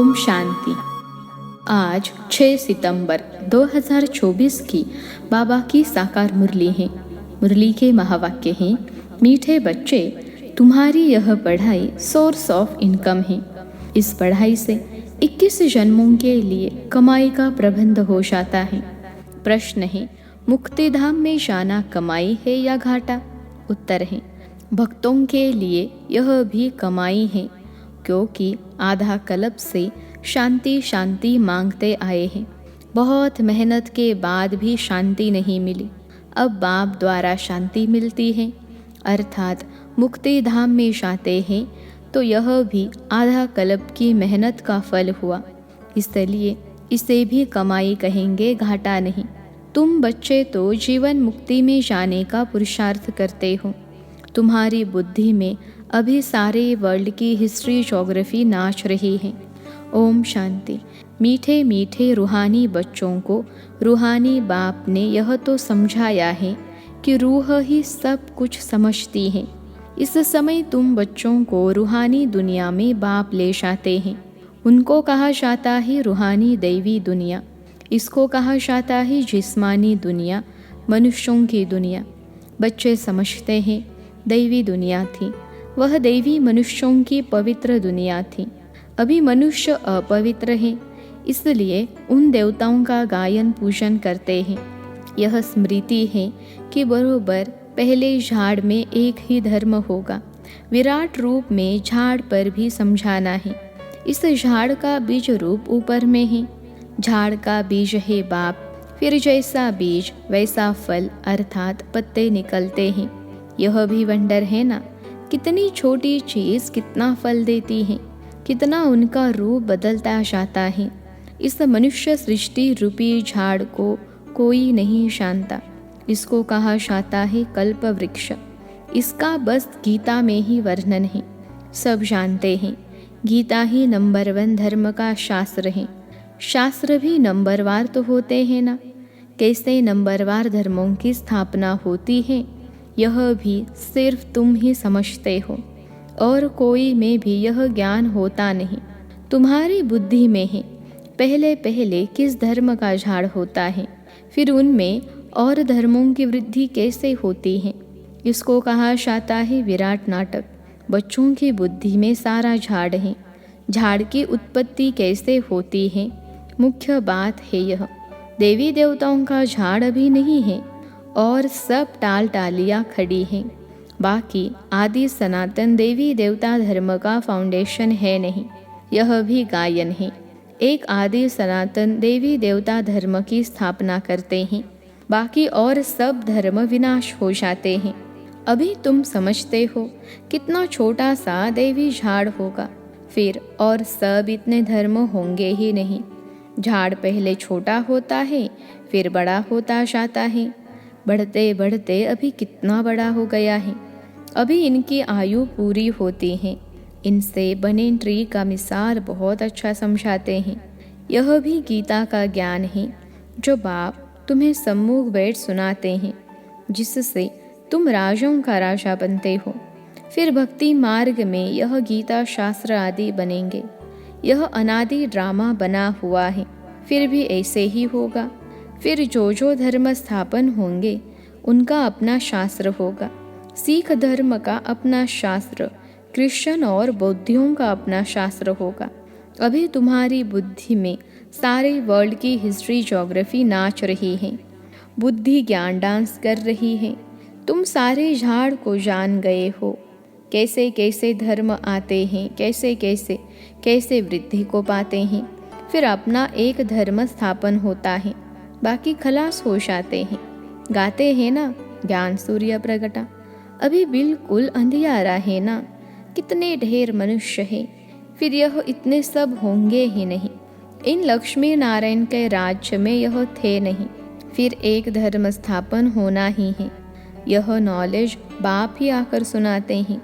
ओम शांति। आज 6 सितंबर 2024 की बाबा की साकार मुरली है। मुरली के महावाक्य हैं, मीठे बच्चे, तुम्हारी यह पढ़ाई सोर्स ऑफ इनकम है। इस पढ़ाई से 21 जन्मों के लिए कमाई का प्रबंध हो जाता है। प्रश्न है, मुक्ति धाम में जाना कमाई है या घाटा? उत्तर है, भक्तों के लिए यह भी कमाई है, क्योंकि आधा कल्प से शांति शांति मांगते आए हैं। बहुत मेहनत के बाद भी शांति नहीं मिली। अब बाप द्वारा शांति मिलती है, अर्थात मुक्ति धाम में जाते हैं, तो यह भी आधा कल्प की मेहनत का फल हुआ। इसलिए इसे भी कमाई कहेंगे, घाटा नहीं। तुम बच्चे तो जीवन मुक्ति में जाने का पुरुषार्थ करते हो। तुम्हारी बुद्धि में अभी सारे वर्ल्ड की हिस्ट्री ज्योग्राफी नाच रही है। ओम शांति। मीठे मीठे रूहानी बच्चों को रूहानी बाप ने यह तो समझाया है कि रूह ही सब कुछ समझती है। इस समय तुम बच्चों को रूहानी दुनिया में बाप ले जाते हैं। उनको कहा जाता है रूहानी दैवी दुनिया, इसको कहा जाता है जिस्मानी दुनिया, मनुष्यों की दुनिया। बच्चे समझते हैं दैवी दुनिया थी, वह देवी मनुष्यों की पवित्र दुनिया थी। अभी मनुष्य अपवित्र है, इसलिए उन देवताओं का गायन पूजन करते हैं। यह स्मृति है कि बरोबर पहले झाड़ में एक ही धर्म होगा। विराट रूप में झाड़ पर भी समझाना है। इस झाड़ का बीज रूप ऊपर में है। झाड़ का बीज है बाप, फिर जैसा बीज वैसा फल अर्थात पत्ते निकलते हैं। यह भी वंडर है ना, कितनी छोटी चीज़ कितना फल देती है, कितना उनका रूप बदलता जाता है। इस मनुष्य सृष्टि रूपी झाड़ को कोई नहीं जानता। इसको कहा जाता है कल्प वृक्ष। इसका बस गीता में ही वर्णन है। सब जानते हैं गीता ही नंबर 1 धर्म का शास्त्र है। शास्त्र भी नंबरवार तो होते हैं ना। कैसे नंबरवार धर्मों की स्थापना होती है, यह भी सिर्फ तुम ही समझते हो, और कोई में भी यह ज्ञान होता नहीं। तुम्हारी बुद्धि में है पहले पहले किस धर्म का झाड़ होता है, फिर उनमें और धर्मों की वृद्धि कैसे होती है। इसको कहा जाता है विराट नाटक। बच्चों की बुद्धि में सारा झाड़ है। झाड़ की उत्पत्ति कैसे होती है, मुख्य बात है यह। देवी देवताओं का झाड़ अभी नहीं है और सब टाल टालियाँ खड़ी हैं। बाकी आदि सनातन देवी देवता धर्म का फाउंडेशन है नहीं, यह भी गायन है। एक आदि सनातन देवी देवता धर्म की स्थापना करते हैं, बाकी और सब धर्म विनाश हो जाते हैं। अभी तुम समझते हो कितना छोटा सा देवी झाड़ होगा, फिर और सब इतने धर्म होंगे ही नहीं। झाड़ पहले छोटा होता है, फिर बड़ा होता जाता है। बढ़ते बढ़ते अभी कितना बड़ा हो गया है। अभी इनकी आयु पूरी होती है। इनसे बने ट्री का मिसाल बहुत अच्छा समझाते हैं। यह भी गीता का ज्ञान है जो बाप तुम्हें सम्मुख बैठ सुनाते हैं, जिससे तुम राजाओं का राजा बनते हो। फिर भक्ति मार्ग में यह गीता शास्त्र आदि बनेंगे। यह अनादि ड्रामा बना हुआ है, फिर भी ऐसे ही होगा। फिर जो जो धर्म स्थापन होंगे उनका अपना शास्त्र होगा। सिख धर्म का अपना शास्त्र, क्रिश्चियन और बौद्धियों का अपना शास्त्र होगा। अभी तुम्हारी बुद्धि में सारे वर्ल्ड की हिस्ट्री ज्योग्राफी नाच रही है। बुद्धि ज्ञान डांस कर रही है। तुम सारे झाड़ को जान गए हो, कैसे कैसे धर्म आते हैं, कैसे कैसे कैसे वृद्धि को पाते हैं। फिर अपना एक धर्म स्थापन होता है, बाकी खलास हो जाते हैं। गाते हैं ना, ज्ञान सूर्य प्रगटा। अभी बिल्कुल अंधियारा है ना, कितने ढेर मनुष्य हैं, फिर यह इतने सब होंगे ही नहीं। इन लक्ष्मी नारायण के राज्य में यह थे नहीं, फिर एक धर्म स्थापन होना ही है। यह नॉलेज बाप ही आकर सुनाते हैं।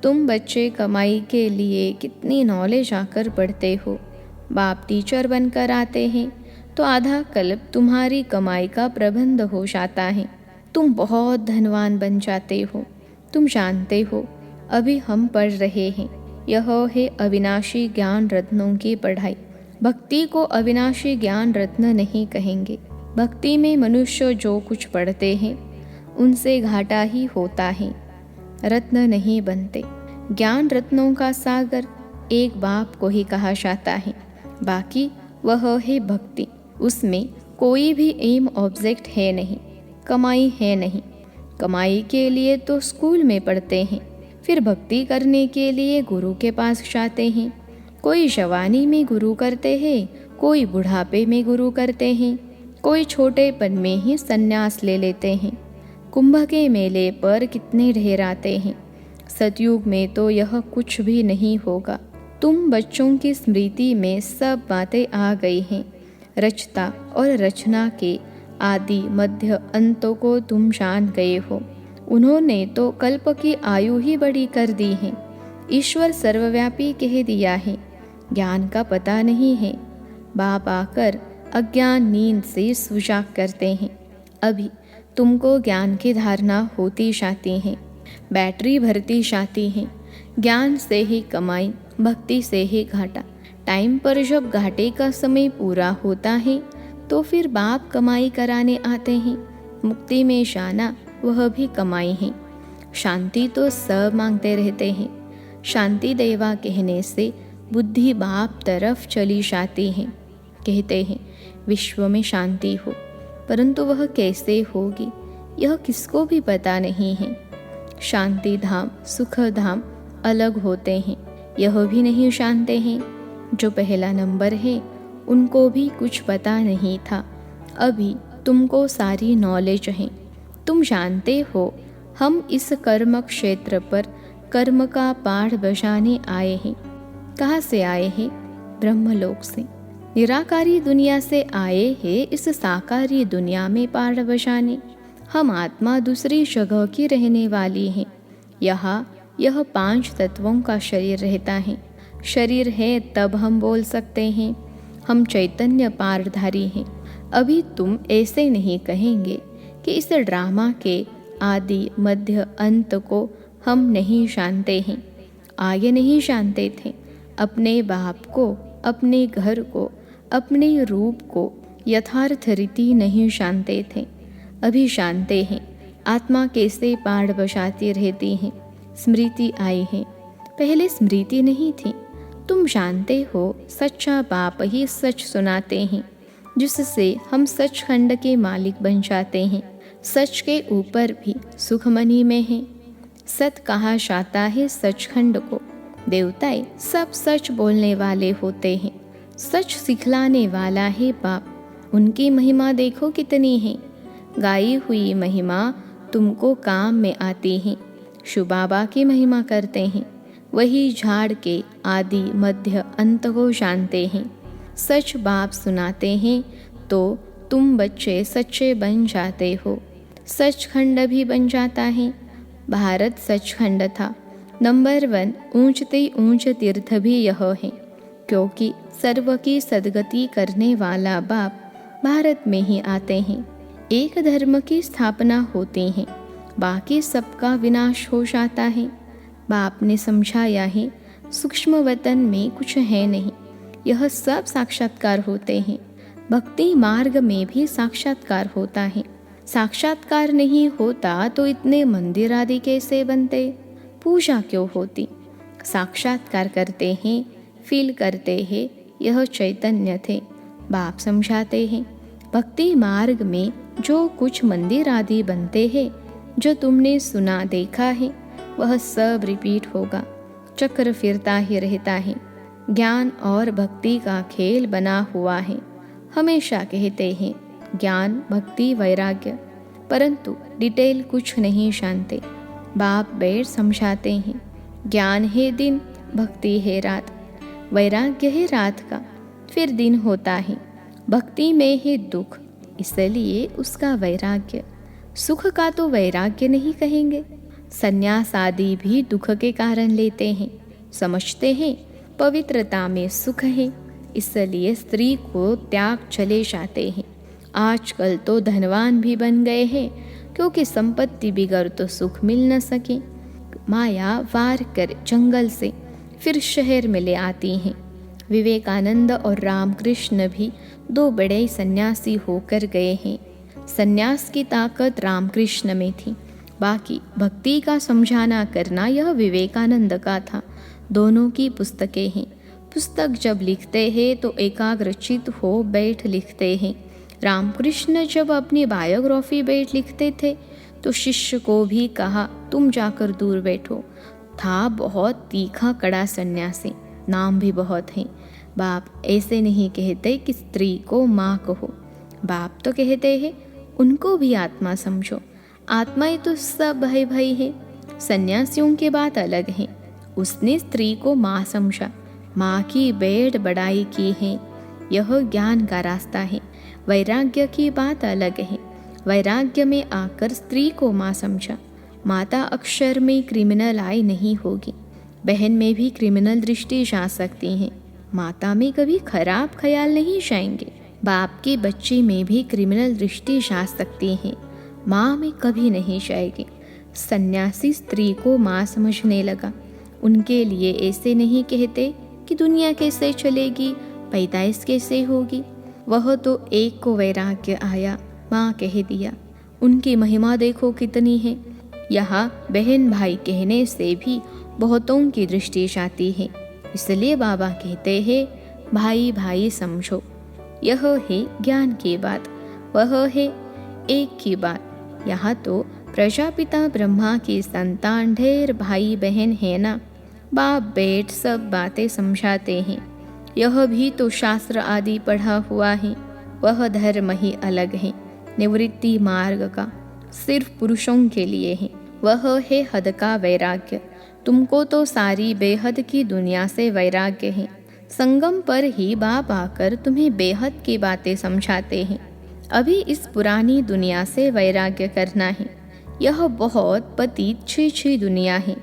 तुम बच्चे कमाई के लिए कितनी नॉलेज आकर पढ़ते हो। बाप टीचर बनकर आते हैं तो आधा कल्प तुम्हारी कमाई का प्रबंध हो जाता है। तुम बहुत धनवान बन जाते हो। तुम जानते हो अभी हम पढ़ रहे हैं, यह है अविनाशी ज्ञान रत्नों की पढ़ाई। भक्ति को अविनाशी ज्ञान रत्न नहीं कहेंगे। भक्ति में मनुष्य जो कुछ पढ़ते हैं उनसे घाटा ही होता है, रत्न नहीं बनते। ज्ञान रत्नों का सागर एक बाप को ही कहा जाता है, बाकी वह है भक्ति। उसमें कोई भी एम ऑब्जेक्ट है नहीं, कमाई है नहीं। कमाई के लिए तो स्कूल में पढ़ते हैं, फिर भक्ति करने के लिए गुरु के पास जाते हैं। कोई जवानी में गुरु करते हैं, कोई बुढ़ापे में गुरु करते हैं, कोई छोटेपन में ही संन्यास ले लेते हैं। कुंभ के मेले पर कितने ढेर आते हैं। सतयुग में तो यह कुछ भी नहीं होगा। तुम बच्चों की स्मृति में सब बातें आ गई हैं। रचता और रचना के आदि मध्य अंतों को तुम जान गए हो। उन्होंने तो कल्प की आयु ही बड़ी कर दी है। ईश्वर सर्वव्यापी कह दिया है, ज्ञान का पता नहीं है। बाप आकर अज्ञान नींद से सुजाग करते हैं। अभी तुमको ज्ञान की धारणा होती जाती है, बैटरी भरती जाती है। ज्ञान से ही कमाई, भक्ति से ही घाटा। टाइम पर जब घाटे का समय पूरा होता है तो फिर बाप कमाई कराने आते हैं। मुक्ति में जाना वह भी कमाई है। शांति तो सब मांगते रहते हैं। शांति देवा कहने से बुद्धि बाप तरफ चली जाती है। कहते हैं विश्व में शांति हो, परंतु वह कैसे होगी यह किसको भी पता नहीं है। शांति धाम सुख धाम अलग होते हैं, यह भी नहीं जानते हैं। जो पहला नंबर है उनको भी कुछ पता नहीं था। अभी तुमको सारी नॉलेज है। तुम जानते हो हम इस कर्म क्षेत्र पर कर्म का पाठ बजाने आए हैं। कहाँ से आए हैं? ब्रह्मलोक से। निराकारी दुनिया से आए हैं इस साकारी दुनिया में पाठ बजाने। हम आत्मा दूसरी जगह की रहने वाली हैं। यहाँ यह 5 तत्वों का शरीर रहता है। शरीर है तब हम बोल सकते हैं हम चैतन्य पारधारी हैं। अभी तुम ऐसे नहीं कहेंगे कि इस ड्रामा के आदि मध्य अंत को हम नहीं जानते हैं। आगे नहीं जानते थे। अपने बाप को, अपने घर को, अपने रूप को यथार्थ रीति नहीं जानते थे। अभी जानते हैं आत्मा कैसे पाठ बजाती रहती है। स्मृति आई है, पहले स्मृति नहीं थी। तुम जानते हो सच्चा बाप ही सच सुनाते हैं, जिससे हम सचखंड के मालिक बन जाते हैं। सच के ऊपर भी सुखमनी में है। सत कहा जाता है सचखंड को। देवताएं सब सच बोलने वाले होते हैं। सच सिखलाने वाला है बाप। उनकी महिमा देखो कितनी है। गाई हुई महिमा तुमको काम में आती है। शिव बाबा की महिमा करते हैं, वही झाड़ के आदि मध्य अंत को जानते हैं। सच बाप सुनाते हैं तो तुम बच्चे सच्चे बन जाते हो। सचखंड भी बन जाता है। भारत सचखंड था। नंबर 1 ऊंचते ऊंच तीर्थ भी यह है, क्योंकि सर्व की सदगति करने वाला बाप भारत में ही आते हैं। एक धर्म की स्थापना होती है, बाकी सबका विनाश हो जाता है। बाप ने समझाया है सूक्ष्म वतन में कुछ है नहीं, यह सब साक्षात्कार होते हैं। भक्ति मार्ग में भी साक्षात्कार होता है। साक्षात्कार नहीं होता तो इतने मंदिर आदि कैसे बनते, पूजा क्यों होती। साक्षात्कार करते हैं, फील करते हैं, यह चैतन्य थे। बाप समझाते हैं भक्ति मार्ग में जो कुछ मंदिर आदि बनते हैं, जो तुमने सुना देखा है, वह सब रिपीट होगा। चक्र फिरता ही रहता है। ज्ञान और भक्ति का खेल बना हुआ है। हमेशा कहते हैं ज्ञान भक्ति वैराग्य, परंतु डिटेल कुछ नहीं जानते। बाप बैठ समझाते हैं ज्ञान है दिन, भक्ति है रात, वैराग्य है रात का, फिर दिन होता है। भक्ति में है दुख, इसलिए उसका वैराग्य। सुख का तो वैराग्य नहीं कहेंगे। संन्यास आदि भी दुख के कारण लेते हैं। समझते हैं पवित्रता में सुख है, इसलिए स्त्री को त्याग चले जाते हैं। आजकल तो धनवान भी बन गए हैं, क्योंकि संपत्ति बिगड़ तो सुख मिल न सके। माया वार कर जंगल से फिर शहर में ले आती हैं। विवेकानंद और रामकृष्ण भी दो बड़े सन्यासी होकर गए हैं। सन्यास की ताकत रामकृष्ण में थी, बाकी भक्ति का समझाना करना यह विवेकानंद का था। दोनों की पुस्तकें हैं। पुस्तक जब लिखते हैं तो एकाग्रचित हो बैठ लिखते हैं। रामकृष्ण जब अपनी बायोग्राफी बैठ लिखते थे तो शिष्य को भी कहा तुम जाकर दूर बैठो। था बहुत तीखा कड़ा सन्यासी, नाम भी बहुत हैं। बाप ऐसे नहीं कहते कि स्त्री को माँ कहो, बाप तो कहते हैं उनको भी आत्मा समझो। आत्माएं तो सब भाई भाई है। सन्यासियों की बात अलग है। उसने स्त्री को माँ समझा, माँ की बेड़ बढ़ाई की है। यह ज्ञान का रास्ता है। वैराग्य की बात अलग है। वैराग्य में आकर स्त्री को माँ समझा। माता अक्षर में क्रिमिनल आई नहीं होगी। बहन में भी क्रिमिनल दृष्टि जा सकती है, माता में कभी खराब ख्याल नहीं जाएंगे। बाप की बच्ची में भी क्रिमिनल दृष्टि जा सकती है, माँ में कभी नहीं जाएगी। सन्यासी स्त्री को माँ समझने लगा। उनके लिए ऐसे नहीं कहते कि दुनिया कैसे चलेगी, पैदाइश कैसे होगी। वह तो एक को वैराग्य आया, माँ कह दिया। उनकी महिमा देखो कितनी है। यहाँ बहन भाई कहने से भी बहुतों की दृष्टि जाती है। इसलिए बाबा कहते हैं भाई भाई समझो। यह है ज्ञान की बात, वह है एक की बात। यहाँ तो प्रजापिता ब्रह्मा की संतान ढेर भाई बहन है ना। बाप बेट सब बातें समझाते हैं। यह भी तो शास्त्र आदि पढ़ा हुआ है। वह धर्म ही अलग है, निवृत्ति मार्ग का, सिर्फ पुरुषों के लिए है। वह है हद का वैराग्य। तुमको तो सारी बेहद की दुनिया से वैराग्य है। संगम पर ही बाप आकर तुम्हें बेहद की बातें समझाते हैं। अभी इस पुरानी दुनिया से वैराग्य करना है। यह बहुत पतित छी दुनिया है।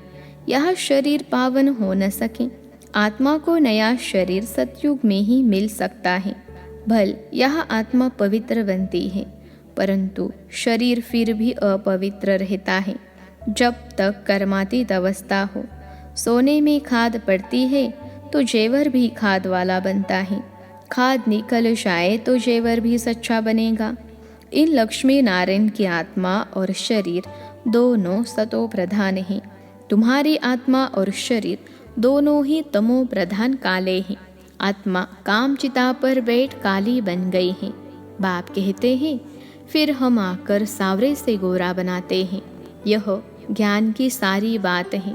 यह शरीर पावन हो न सके। आत्मा को नया शरीर सतयुग में ही मिल सकता है। भल यह आत्मा पवित्र बनती है, परंतु शरीर फिर भी अपवित्र रहता है जब तक कर्मातीत अवस्था हो। सोने में खाद पड़ती है तो जेवर भी खाद वाला बनता है। खाद निकल जाए तो जेवर भी सच्चा बनेगा। इन लक्ष्मी नारायण की आत्मा और शरीर दोनों सतो प्रधान हैं। तुम्हारी आत्मा और शरीर दोनों ही तमो प्रधान काले हैं। आत्मा काम चिता पर बैठ काली बन गई है। बाप कहते हैं फिर हम आकर सावरे से गोरा बनाते हैं। यह ज्ञान की सारी बात है,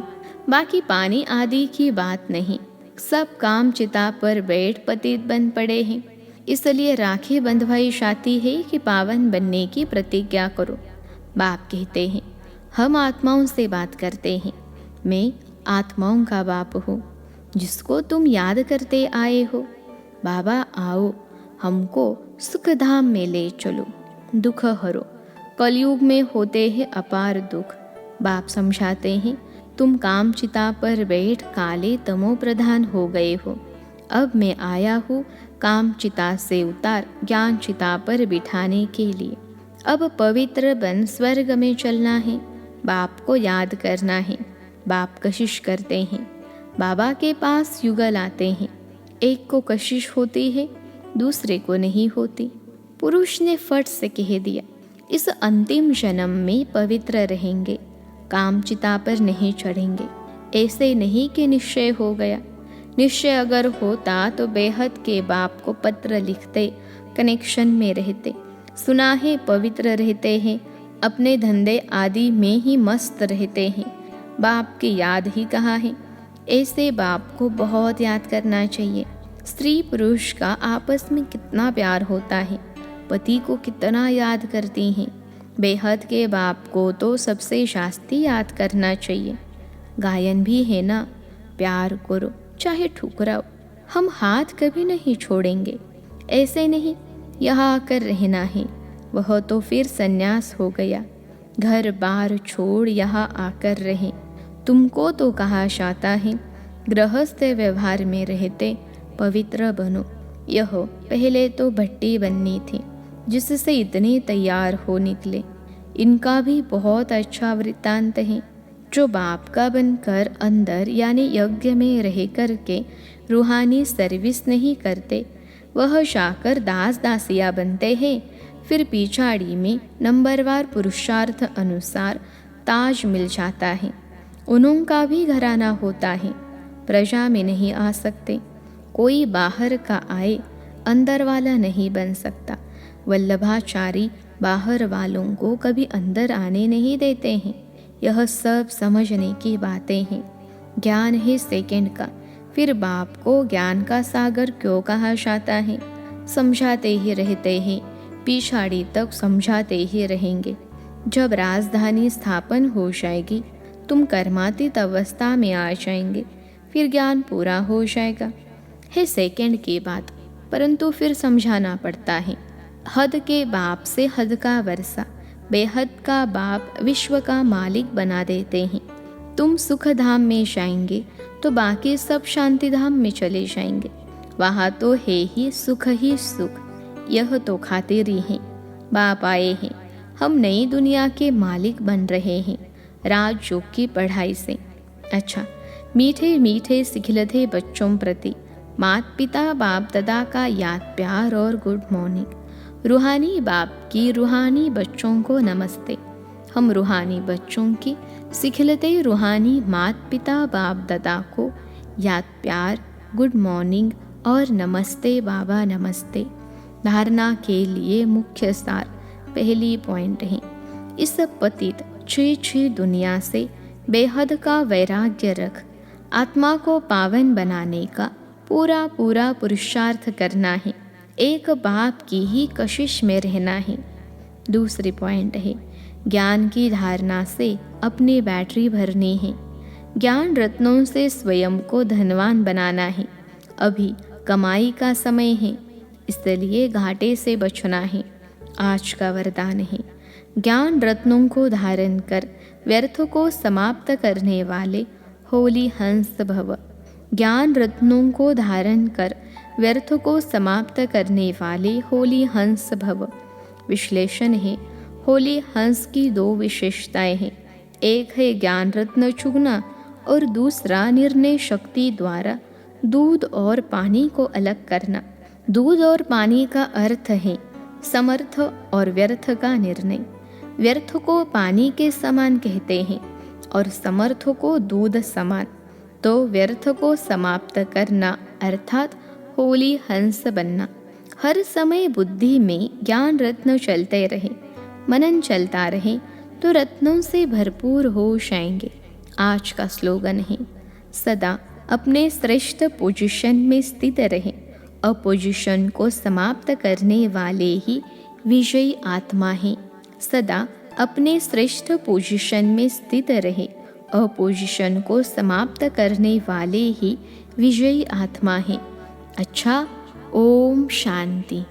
बाकी पानी आदि की बात नहीं। सब काम चिता पर बैठ पतित बन पड़े हैं। इसलिए राखी बंधवाई जाती है कि पावन बनने की प्रतिज्ञा करो। बाप कहते हैं हम आत्माओं से बात करते हैं। मैं आत्माओं का बाप हूँ जिसको तुम याद करते आए हो। बाबा आओ, हमको सुखधाम में ले चलो, दुख हरो। कलयुग में होते हैं अपार दुख। बाप समझाते हैं तुम काम चिता पर बैठ काले तमो प्रधान हो गए हो। अब मैं आया हूँ काम चिता से उतार ज्ञान चिता पर बिठाने के लिए। अब पवित्र बन स्वर्ग में चलना है। बाप को याद करना है। बाप कशिश करते हैं। बाबा के पास युगल आते हैं। एक को कशिश होती है, दूसरे को नहीं होती। पुरुष ने फट से कह दिया इस अंतिम जन्म में पवित्र रहेंगे, काम चिता पर नहीं चढ़ेंगे। ऐसे नहीं कि निश्चय हो गया। निश्चय अगर होता तो बेहद के बाप को पत्र लिखते, कनेक्शन में रहते। सुना है पवित्र रहते हैं, अपने धंधे आदि में ही मस्त रहते हैं। बाप की याद ही कहाँ है। ऐसे बाप को बहुत याद करना चाहिए। स्त्री पुरुष का आपस में कितना प्यार होता है, पति को कितना याद करती हैं। बेहद के बाप को तो सबसे शास्ती याद करना चाहिए। गायन भी है ना, प्यार करो चाहे ठुकराओ, हम हाथ कभी नहीं छोड़ेंगे। ऐसे नहीं यहाँ आकर रहना है, वह तो फिर सन्यास हो गया। घर बार छोड़ यहाँ आकर रहे। तुमको तो कहा जाता है गृहस्थ व्यवहार में रहते पवित्र बनो। यह पहले तो भट्टी बननी थी जिससे इतने तैयार हो निकले। इनका भी बहुत अच्छा वृत्तांत है। जो बाप का बनकर अंदर यानी यज्ञ में रह कर के रूहानी सर्विस नहीं करते, वह जाकर दास दासिया बनते हैं। फिर पिछाड़ी में नंबरवार पुरुषार्थ अनुसार ताज मिल जाता है। उनका भी घराना होता है, प्रजा में नहीं आ सकते। कोई बाहर का आए अंदर वाला नहीं बन सकता। वल्लभाचारी बाहर वालों को कभी अंदर आने नहीं देते हैं। यह सब समझने की बातें हैं। ज्ञान है सेकंड का। फिर बाप को ज्ञान का सागर क्यों कहा जाता है? समझाते ही रहते हैं, पिछाड़ी तक समझाते ही रहेंगे। जब राजधानी स्थापन हो जाएगी, तुम कर्मातीत अवस्था में आ जाएंगे, फिर ज्ञान पूरा हो जाएगा। है सेकंड की बात, परंतु फिर समझाना पड़ता है। हद के बाप से हद का वर्षा, बेहद का बाप विश्व का मालिक बना देते हैं। तुम सुख धाम में जाएंगे तो बाकी सब शांति धाम में चले जाएंगे। वहाँ तो है ही सुख। यह तो खातिरी है। बाप आए हैं, हम नई दुनिया के मालिक बन रहे हैं राजयोग की पढ़ाई से। अच्छा, मीठे मीठे सिखिलते बच्चों प्रति माता पिता बाप दादा का याद प्यार और गुड मॉर्निंग। रूहानी बाप की रूहानी बच्चों को नमस्ते। हम रूहानी बच्चों की सिखिलते रूहानी माता पिता बाप दादा को याद प्यार, गुड मॉर्निंग और नमस्ते बाबा नमस्ते। धारणा के लिए मुख्य सार पहली पॉइंट है, इस पतित छी दुनिया से बेहद का वैराग्य रख आत्मा को पावन बनाने का पूरा पुरुषार्थ करना है। एक बाप की ही कशिश में रहना है। दूसरी पॉइंट है, ज्ञान की धारणा से अपनी बैटरी भरनी है। ज्ञान रत्नों से स्वयं को धनवान बनाना है। अभी कमाई का समय है, इसलिए घाटे से बचना है। आज का वरदान है, ज्ञान रत्नों को धारण कर व्यर्थ को समाप्त करने वाले होली हंस भव। ज्ञान रत्नों को धारण कर व्यर्थ को समाप्त करने वाले होली हंस भव। विश्लेषण है, होली हंस की दो विशेषताएं हैं। एक है ज्ञान रत्न चुगना और दूसरा निर्णय शक्ति द्वारा दूध और पानी को अलग करना। दूध और पानी का अर्थ है समर्थ और व्यर्थ का निर्णय। व्यर्थ को पानी के समान कहते हैं और समर्थ को दूध समान। तो व्यर्थ को समाप्त करना अर्थात होली हंस बनना। हर समय बुद्धि में ज्ञान रत्न चलते रहे, मनन चलता रहे तो रत्नों से भरपूर हो जाएंगे। आज का स्लोगन है, सदा अपने श्रेष्ठ पोजीशन में स्थित रहे। अपोजिशन को समाप्त करने वाले ही विजयी आत्मा है। सदा अपने श्रेष्ठ पोजीशन में स्थित रहे। अपोजिशन को समाप्त करने वाले ही विजयी आत्मा है। अच्छा, ओम शांति।